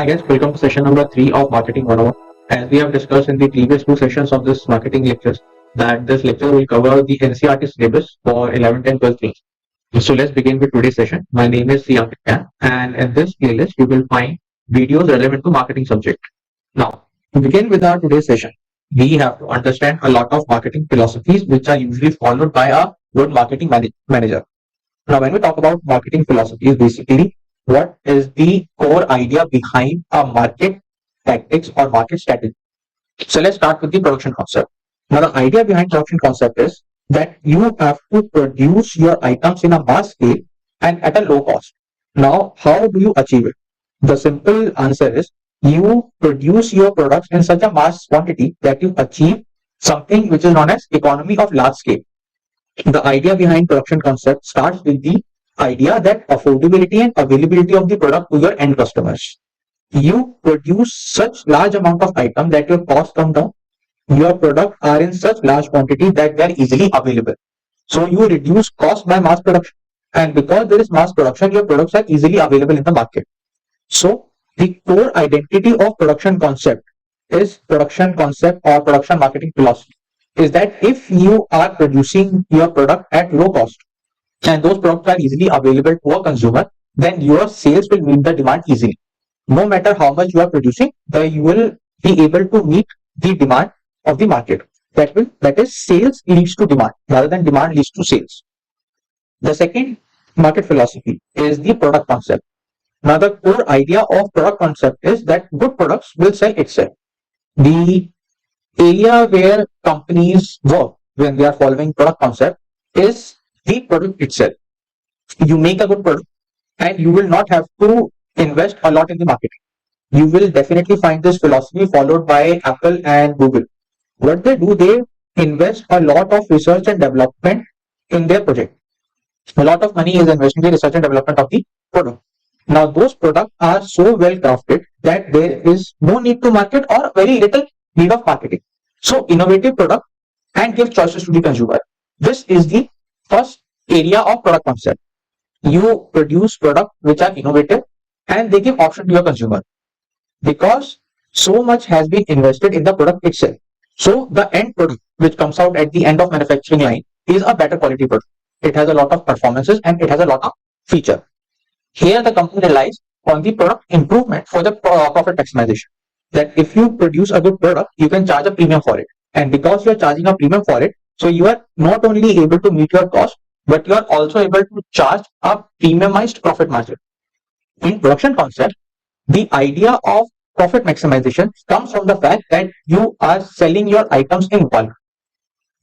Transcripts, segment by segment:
Hi guys, welcome to session number 3 of Marketing 101. As we have discussed in the previous two sessions of this marketing lectures, that this lecture will cover the NCERT syllabus for 11th and 12th class. So let's begin with today's session. My name is Ankit, and in this playlist you will find videos relevant to marketing subject. Now, to begin with our today's session, we have to understand a lot of marketing philosophies which are usually followed by a good marketing manager. Now, when we talk about marketing philosophies, basically what is the core idea behind a market tactics or market strategy. So let's start with the production concept. Now, the idea behind production concept is that you have to produce your items in a mass scale and at a low cost. Now, how do you achieve it? The simple answer is you produce your products in such a mass quantity that you achieve something which is known as economy of large scale. The idea behind production concept starts with the idea that affordability and availability of the product to your end customers. You produce such large amount of item that your cost come down. Your product are in such large quantity that they are easily available. So you reduce cost by mass production. And because there is mass production, your products are easily available in the market. So the core identity of production concept is production concept or production marketing philosophy is that if you are producing your product at low cost and those products are easily available to a consumer, then your sales will meet the demand easily. No matter how much you are producing, you will be able to meet the demand of the market. That is sales leads to demand rather than demand leads to sales. The second market philosophy is the product concept. Now the core idea of product concept is that good products will sell itself. The area where companies work when they are following product concept is the product itself. You make a good product and you will not have to invest a lot in the marketing. You will definitely find this philosophy followed by Apple and Google. What they do, they invest a lot of research and development in their project. A lot of money is invested in the research and development of the product. Now those products are so well crafted that there is no need to market or very little need of marketing. So innovative product and give choices to the consumer. This is the first area of product concept. You produce products which are innovative and they give option to your consumer because so much has been invested in the product itself. So the end product which comes out at the end of manufacturing line is a better quality product. It has a lot of performances and it has a lot of feature. Here the company relies on the product improvement for the profit maximization. That if you produce a good product, you can charge a premium for it. And because you are charging a premium for it, so you are not only able to meet your cost, but you are also able to charge a premiumized profit margin. In production concept, the idea of profit maximization comes from the fact that you are selling your items in bulk.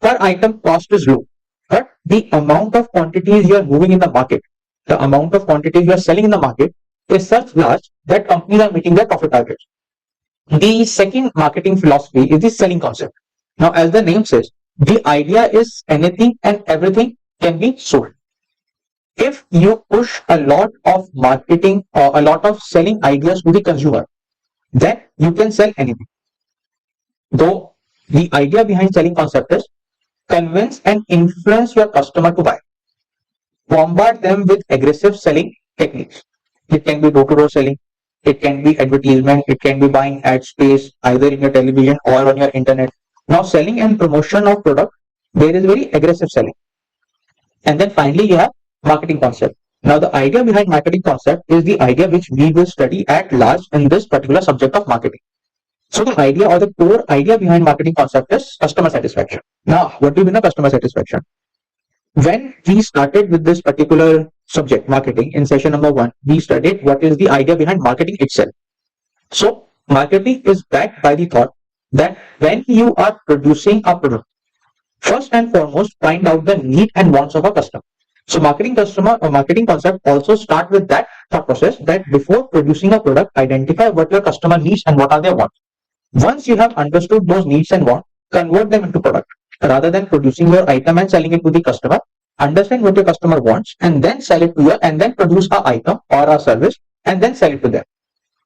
Per item cost is low, but the amount of quantities you are moving in the market, the amount of quantities you are selling in the market is such large that companies are meeting their profit targets. The second marketing philosophy is the selling concept. Now, as the name says, the idea is anything and everything can be sold. If you push a lot of marketing or a lot of selling ideas to the consumer, then you can sell anything. Though the idea behind selling concept is convince and influence your customer to buy. Bombard them with aggressive selling techniques. It can be door-to-door selling, it can be advertisement, it can be buying ad space either in your television or on your internet. Now selling and promotion of product, there is very aggressive selling. And then finally you have marketing concept. Now the idea behind marketing concept is the idea which we will study at large in this particular subject of marketing. So the idea or the core idea behind marketing concept is customer satisfaction. Now what do you mean by customer satisfaction? When we started with this particular subject, marketing, in session number 1, we studied what is the idea behind marketing itself. So, marketing is backed by the thought that when you are producing a product, first and foremost, find out the need and wants of a customer. So, marketing concept also start with that thought process that before producing a product, identify what your customer needs and what are their wants. Once you have understood those needs and wants, convert them into product. Rather than producing your item and selling it to the customer, understand what your customer wants and then sell it to you and then produce an item or a service and then sell it to them.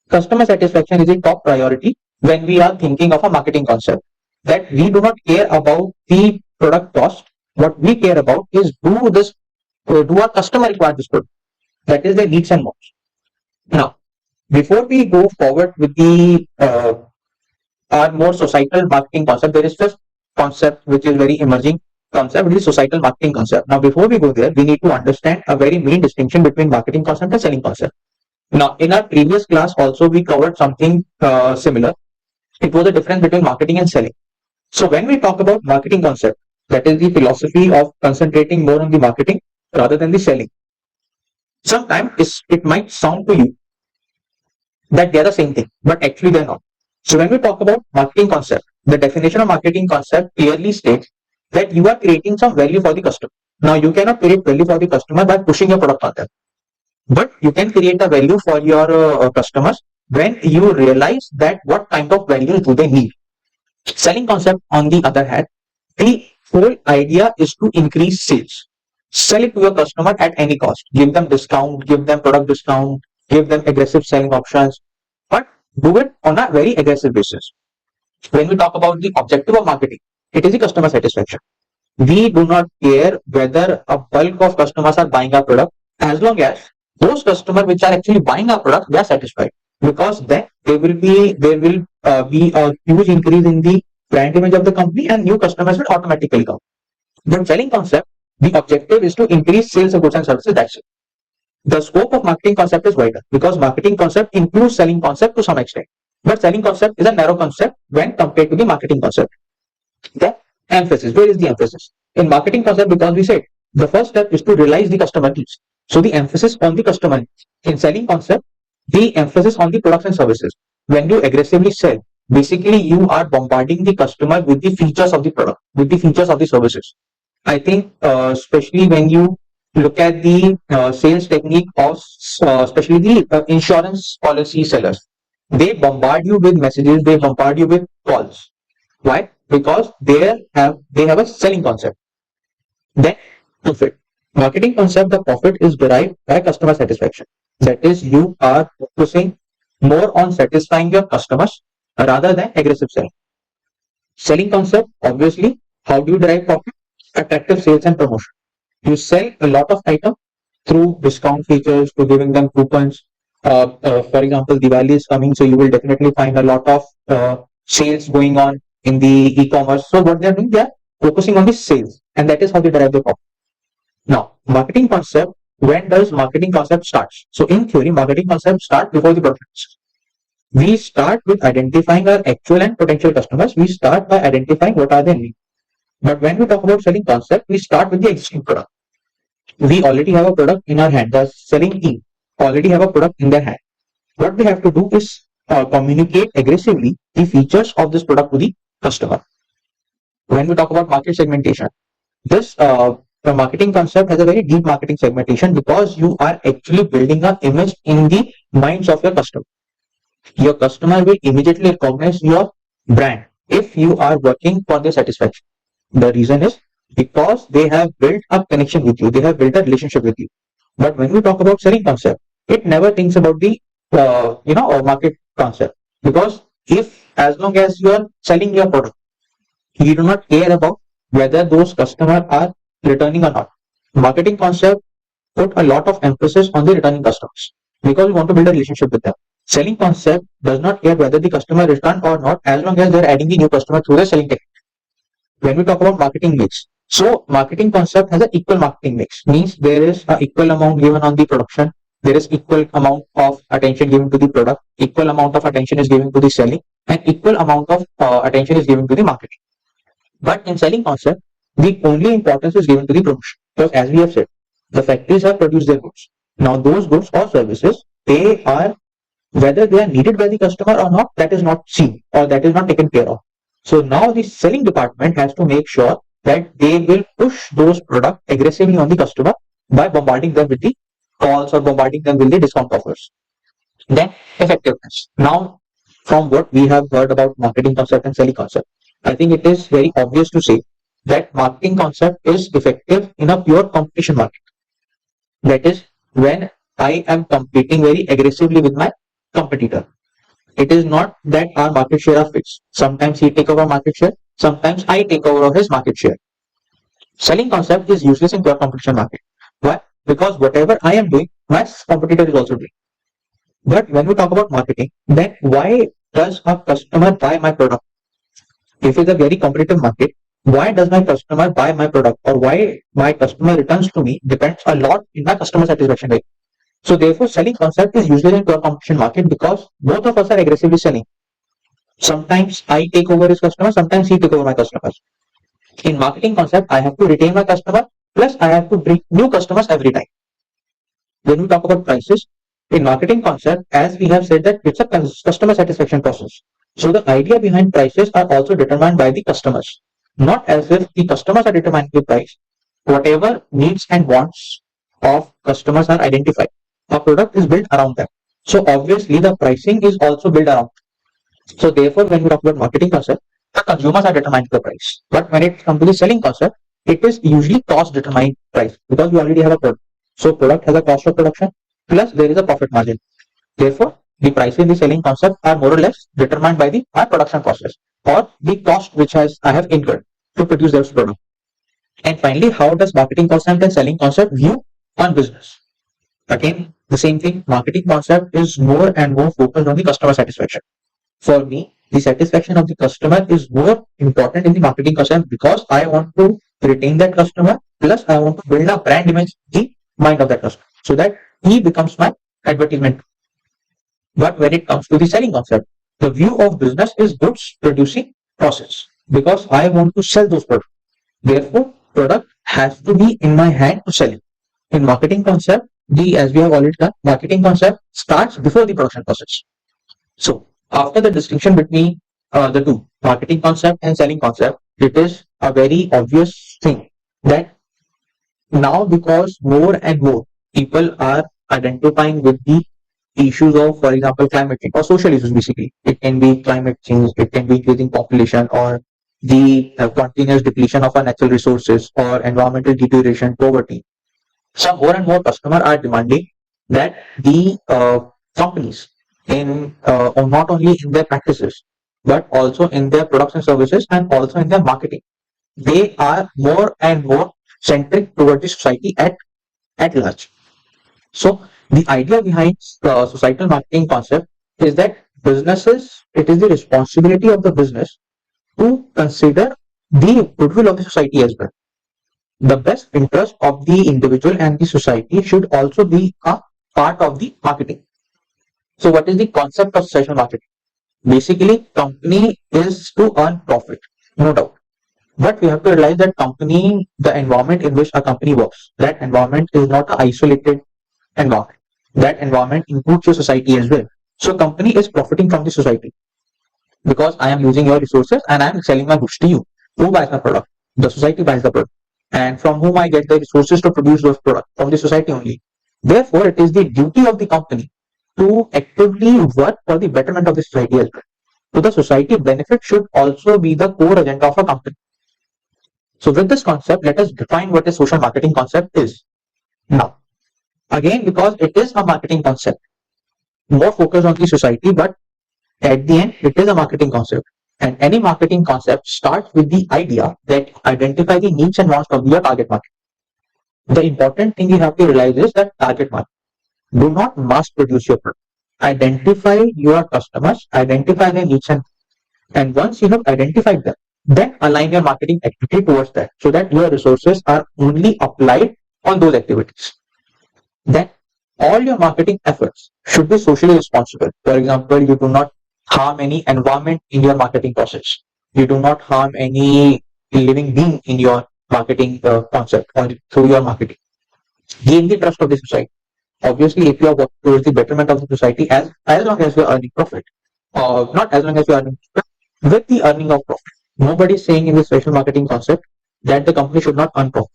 Customer satisfaction is a top priority when we are thinking of a marketing concept. That we do not care about the product cost. What we care about is do our customer require this product? That is their needs and wants. Now, before we go forward with the our more societal marketing concept, there is this concept which is very emerging concept, which is societal marketing concept. Now, before we go there, we need to understand a very main distinction between marketing concept and selling concept. Now, in our previous class also, we covered something similar. It was the difference between marketing and selling. So when we talk about marketing concept, that is the philosophy of concentrating more on the marketing rather than the selling. Sometimes it might sound to you that they are the same thing, but actually they're not. So when we talk about marketing concept, the definition of marketing concept clearly states that you are creating some value for the customer. Now you cannot create value for the customer by pushing your product on them, but you can create a value for your customers when you realize that what kind of value do they need. Selling concept, on the other hand, the whole idea is to increase sales. Sell it to your customer at any cost. Give them discount, give them product discount, give them aggressive selling options, but do it on a very aggressive basis. When we talk about the objective of marketing, it is the customer satisfaction. We do not care whether a bulk of customers are buying our product, as long as those customers which are actually buying our product, they are satisfied, because then there will be a huge increase in the brand image of the company and new customers will automatically come. But selling concept, the objective is to increase sales of goods and services. That's it. The scope of marketing concept is wider because marketing concept includes selling concept to some extent, but selling concept is a narrow concept when compared to the marketing concept. The emphasis, where is the emphasis in marketing concept? Because we said the first step is to realize the customer needs, so the emphasis on the customer needs. In selling concept, the emphasis on the products and services. When you aggressively sell, basically you are bombarding the customer with the features of the product, with the features of the services. I think especially when you look at the sales technique of especially the insurance policy sellers, they bombard you with messages, they bombard you with calls. Why? Because they have a selling concept. Then profit. Marketing concept, the profit is derived by customer satisfaction. That is, you are focusing more on satisfying your customers rather than aggressive selling. Selling concept, obviously, how do you derive profit? Attractive sales and promotion. You sell a lot of items through discount features, to giving them coupons. For example, Diwali is coming, so you will definitely find a lot of sales going on in the e-commerce. So what they are doing, they are focusing on the sales, and that is how they derive the profit. Now, marketing concept. When does marketing concept starts? So in theory, marketing concept start before the profits. We start with identifying our actual and potential customers. We start by identifying what are their needs. But when we talk about selling concept, we start with the existing product. We already have a product in our hand. The selling team already have a product in their hand. What they have to do is communicate aggressively the features of this product to the customer. When we talk about market segmentation, this the marketing concept has a very deep marketing segmentation because you are actually building an image in the minds of your customer. Your customer will immediately recognize your brand if you are working for their satisfaction. The reason is because they have built a connection with you, they have built a relationship with you. But when we talk about selling concept, it never thinks about the market concept, because if as long as you are selling your product, you do not care about whether those customers are returning or not. Marketing concept put a lot of emphasis on the returning customers because we want to build a relationship with them. Selling concept does not care whether the customer return or not, as long as they are adding the new customer through the selling technique. When we talk about marketing mix, so marketing concept has an equal marketing mix, means there is an equal amount given on the production, there is equal amount of attention given to the product, equal amount of attention is given to the selling, and equal amount of attention is given to the marketing. But in selling concept, the only importance is given to the promotion, because as we have said, the factories have produced their goods. Now those goods or services, they are, whether they are needed by the customer or not, that is not seen or that is not taken care of. So now the selling department has to make sure that they will push those products aggressively on the customer by bombarding them with the calls or bombarding them with the discount offers. Then effectiveness. Now, from what we have heard about marketing concept and selling concept, I think it is very obvious to say that marketing concept is effective in a pure competition market. That is, when I am competing very aggressively with my competitor. It is not that our market share are fixed. Sometimes he take over market share, sometimes I take over his market share. Selling concept is useless in pure competition market. Why? Because whatever I am doing, my competitor is also doing. But when we talk about marketing, then why does a customer buy my product? If it's a very competitive market, why does my customer buy my product, or why my customer returns to me depends a lot in my customer satisfaction rate. So therefore, selling concept is usually in pure competition market because both of us are aggressively selling. Sometimes I take over his customer, sometimes he take over my customers. In marketing concept, I have to retain my customer, plus I have to bring new customers every time. When we talk about prices, in marketing concept, as we have said that it's a customer satisfaction process. So the idea behind prices are also determined by the customers. Not as if the customers are determining the price. Whatever needs and wants of customers are identified. A product is built around them. So obviously the pricing is also built around. So therefore, when we talk about marketing concept, the consumers are determining the price. But when it comes to the selling concept, it is usually cost determined price because we already have a product. So product has a cost of production plus there is a profit margin. Therefore, the price in the selling concept are more or less determined by the our production process or the cost which I have incurred to produce this product. And finally, how does marketing concept and selling concept view on business? Again, the same thing. Marketing concept is more and more focused on the customer satisfaction. For me, the satisfaction of the customer is more important in the marketing concept because I want to retain that customer. Plus, I want to build a brand image in the mind of that customer so that he becomes my advertisement. But when it comes to the selling concept, the view of business is goods producing process because I want to sell those products. Therefore, product has to be in my hand to sell it. In marketing concept, as we have already done, marketing concept starts before the production process. So after the distinction between the two, marketing concept and selling concept, it is a very obvious thing that now because more and more people are identifying with the issues of, for example, climate change or social issues basically. It can be climate change, it can be increasing population or the continuous depletion of our natural resources or environmental deterioration, poverty. So more and more customers are demanding that the companies in not only in their practices but also in their products and services and also in their marketing, they are more and more centric toward the society at large. So the idea behind societal marketing concept is that it is the responsibility of the business to consider the goodwill of the society as well. The best interest of the individual and the society should also be a part of the marketing. So what is the concept of social marketing? Basically, company is to earn profit, no doubt. But we have to realize that the environment in which a company works, that environment is not an isolated environment. That environment includes your society as well. So company is profiting from the society because I am using your resources and I am selling my goods to you. Who buys my product? The society buys the product. And from whom I get the resources to produce those products? From the society only. Therefore, it is the duty of the company to actively work for the betterment of the society as well. So the society benefit should also be the core agenda of a company. So with this concept, let us define what a social marketing concept is. Now, again, because it is a marketing concept, more focused on the society, but at the end, it is a marketing concept. And any marketing concept starts with the idea that identify the needs and wants of your target market. The important thing you have to realize is that target market. Do not mass produce your product. Identify your customers, identify their needs, and once you have identified them, then align your marketing activity towards that so that your resources are only applied on those activities. Then all your marketing efforts should be socially responsible. For example, you do not harm any environment in your marketing process. You do not harm any living being in your marketing concept or through your marketing. Gain the trust of the society. Obviously, if you are working towards the betterment of the society, as long as you are earning profit, not as long as you are earning profit, with the earning of profit. Nobody is saying in the social marketing concept that the company should not earn profit.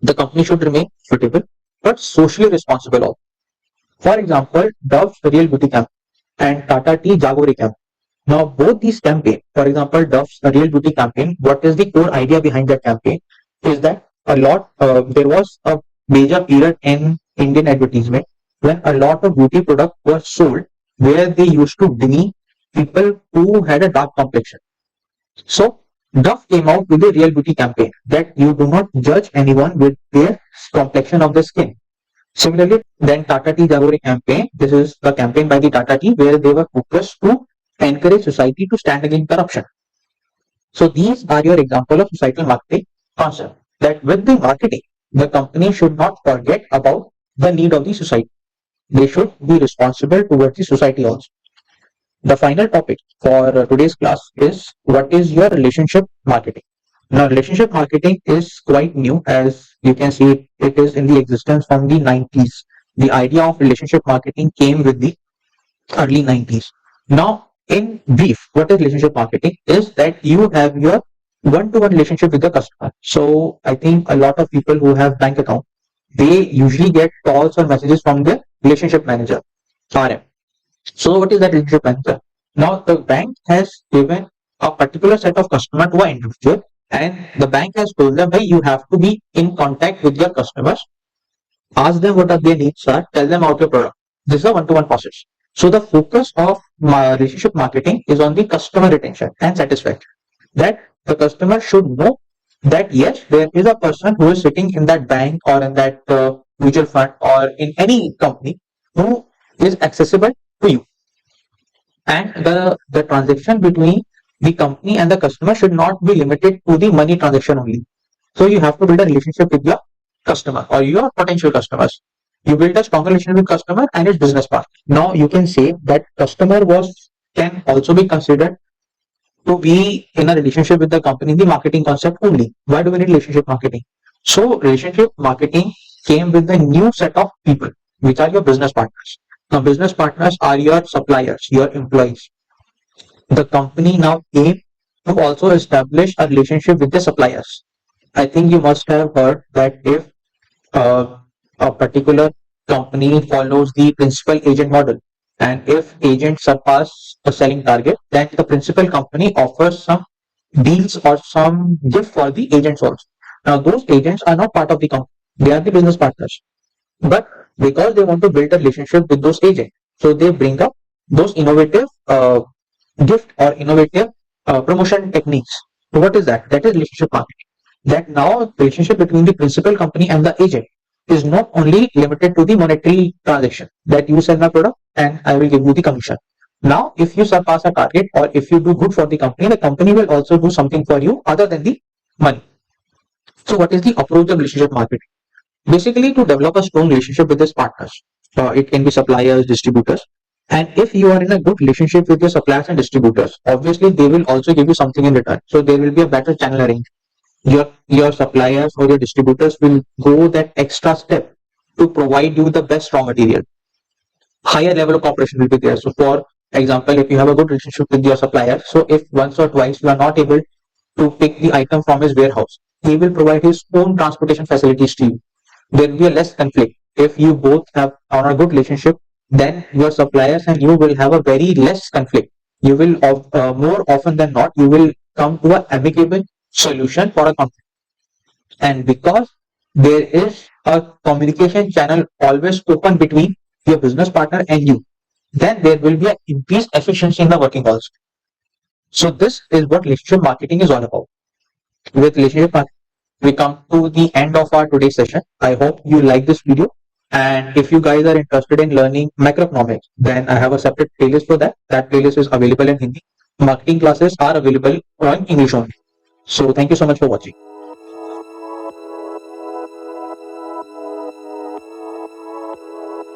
The company should remain profitable but socially responsible also. For example, Dove's Real Beauty campaign and Tata Tea Jagori campaign. Now, both these campaigns, for example, Dove's Real Beauty campaign, what is the core idea behind that campaign is that there was a major period in Indian advertisement when a lot of beauty products were sold where they used to demean people who had a dark complexion. So, Dove came out with a Real Beauty campaign that you do not judge anyone with their complexion of the skin. Similarly, then Tata Tea Jagori campaign. This is the campaign by the Tata Tea where they were focused to encourage society to stand against corruption. So these are your example of societal marketing concept. That with the marketing, the company should not forget about the need of the society. They should be responsible towards the society also. The final topic for today's class is what is your relationship marketing. Now, relationship marketing is quite new, as you can see, it is in the existence from the 90s. The idea of relationship marketing came with the early 90s. Now, in brief, what is relationship marketing? Is that you have your one-to-one relationship with the customer. So, I think a lot of people who have bank account, they usually get calls or messages from the relationship manager, RM. So what is that relationship manager? Now the bank has given a particular set of customer to an individual, and the bank has told them, hey, you have to be in contact with your customers, ask them what are their needs are, tell them about your product. This is a one-to-one process. So the focus of my relationship marketing is on the customer retention and satisfaction. That the customer should know that yes, there is a person who is sitting in that bank or in that mutual fund or in any company who is accessible to you, and the transaction between the company and the customer should not be limited to the money transaction only. So you have to build a relationship with your customer or your potential customers. You build a strong relationship with customer and its business partner. Now you can say that customer was can also be considered to be in a relationship with the company, the marketing concept only. Why do we need relationship marketing? So relationship marketing came with a new set of people, which are your business partners. Now business partners are your suppliers, your employees. The company now aim to also establish a relationship with the suppliers. I think you must have heard that if uh, a particular company follows the principal agent model, and if agents surpass a selling target, then the principal company offers some deals or some gift for the agents also. Now those agents are not part of the company; they are the business partners. But because they want to build a relationship with those agents, so they bring up those innovative gift or innovative promotion techniques. So what is that? That is relationship marketing. That now relationship between the principal company and the agent is not only limited to the monetary transaction that you sell my product and I will give you the commission. Now, if you surpass a target or if you do good for the company will also do something for you other than the money. So what is the approach of relationship marketing? Basically, to develop a strong relationship with its partners. It can be suppliers, distributors. And if you are in a good relationship with your suppliers and distributors, obviously they will also give you something in return. So there will be a better channel arranged. Your suppliers or your distributors will go that extra step to provide you the best raw material. Higher level of cooperation will be there. So for example, if you have a good relationship with your supplier, so if once or twice you are not able to pick the item from his warehouse, he will provide his own transportation facilities to you. There will be a less conflict. If you both have on a good relationship, then your suppliers and you will have a very less conflict. You will more often than not, you will come to an amicable solution for a conflict. And because there is a communication channel always open between your business partner and you, then there will be an increased efficiency in the working also. So this is what relationship marketing is all about. With relationship marketing, we come to the end of our today's session. I hope you like this video. And if you guys are interested in learning macroeconomics, then I have a separate playlist for that. That playlist is available in Hindi. Marketing classes are available in English only. So thank you so much for watching.